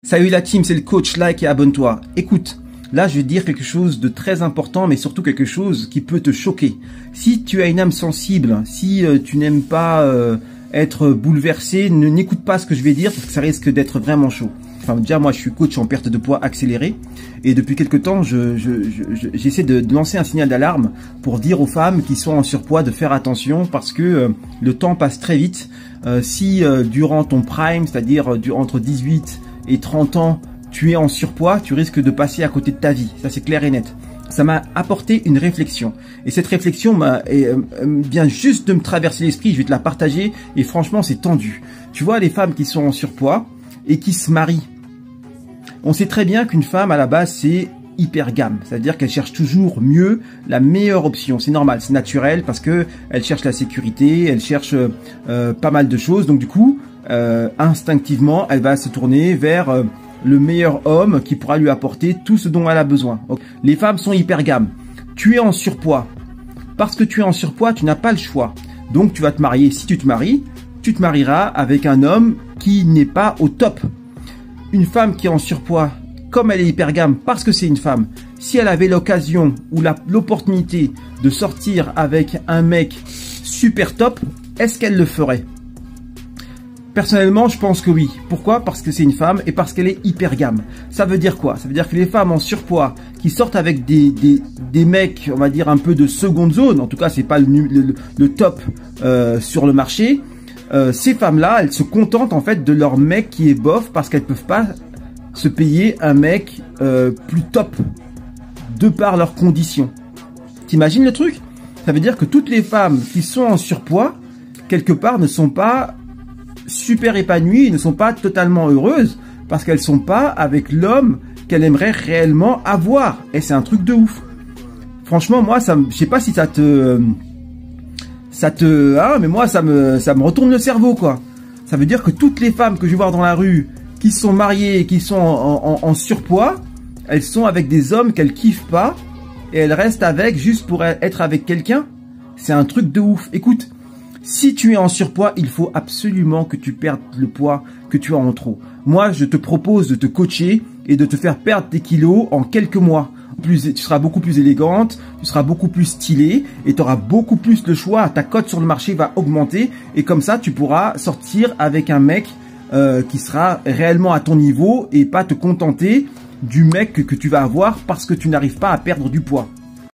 Salut la team, c'est le coach, like et abonne-toi. Écoute, là je vais te dire quelque chose de très important, mais surtout quelque chose qui peut te choquer. Si tu as une âme sensible, si tu n'aimes pas être bouleversé, n'écoute pas ce que je vais dire parce que ça risque d'être vraiment chaud. Enfin, déjà moi je suis coach en perte de poids accélérée et depuis quelque temps j'essaie de lancer un signal d'alarme pour dire aux femmes qui sont en surpoids de faire attention parce que le temps passe très vite. Si durant ton prime, c'est-à-dire entre 18 et 30 ans, tu es en surpoids, tu risques de passer à côté de ta vie. Ça, c'est clair et net. Ça m'a apporté une réflexion. Et cette réflexion vient juste de me traverser l'esprit. Je vais te la partager. Et franchement, c'est tendu. Tu vois, les femmes qui sont en surpoids et qui se marient. On sait très bien qu'une femme, à la base, c'est hyper gamme. C'est-à-dire qu'elle cherche toujours mieux, la meilleure option. C'est normal, c'est naturel parce que elle cherche la sécurité, elle cherche pas mal de choses. Donc du coup, instinctivement, elle va se tourner vers le meilleur homme qui pourra lui apporter tout ce dont elle a besoin. Donc, les femmes sont hyper gamme. Tu es en surpoids. Parce que tu es en surpoids, tu n'as pas le choix. Donc tu vas te marier. Si tu te maries, tu te marieras avec un homme qui n'est pas au top. Une femme qui est en surpoids, comme elle est hyper gamme, parce que c'est une femme, si elle avait l'occasion ou l'opportunité de sortir avec un mec super top, est-ce qu'elle le ferait ? Personnellement, je pense que oui. Pourquoi ? Parce que c'est une femme et parce qu'elle est hyper gamme. Ça veut dire quoi ? Ça veut dire que les femmes en surpoids qui sortent avec des mecs, on va dire un peu de seconde zone, en tout cas c'est pas le top sur le marché, ces femmes-là, elles se contentent en fait de leur mec qui est bof parce qu'elles peuvent pas se payer un mec plus top de par leurs conditions. T'imagines le truc ? Ça veut dire que toutes les femmes qui sont en surpoids, quelque part ne sont pas super épanouies, ne sont pas totalement heureuses parce qu'elles sont pas avec l'homme qu'elles aimeraient réellement avoir. Et c'est un truc de ouf. Franchement, moi, je sais pas si mais moi, ça me retourne le cerveau, quoi. Ça veut dire que toutes les femmes que je vais voir dans la rue, qui sont mariées et qui sont en surpoids, elles sont avec des hommes qu'elles kiffent pas et elles restent avec juste pour être avec quelqu'un. C'est un truc de ouf. Écoute, si tu es en surpoids, il faut absolument que tu perdes le poids que tu as en trop. Moi, je te propose de te coacher et de te faire perdre tes kilos en quelques mois. Tu seras beaucoup plus élégante, tu seras beaucoup plus stylée et tu auras beaucoup plus le choix. Ta cote sur le marché va augmenter et comme ça, tu pourras sortir avec un mec qui sera réellement à ton niveau et pas te contenter du mec que tu vas avoir parce que tu n'arrives pas à perdre du poids.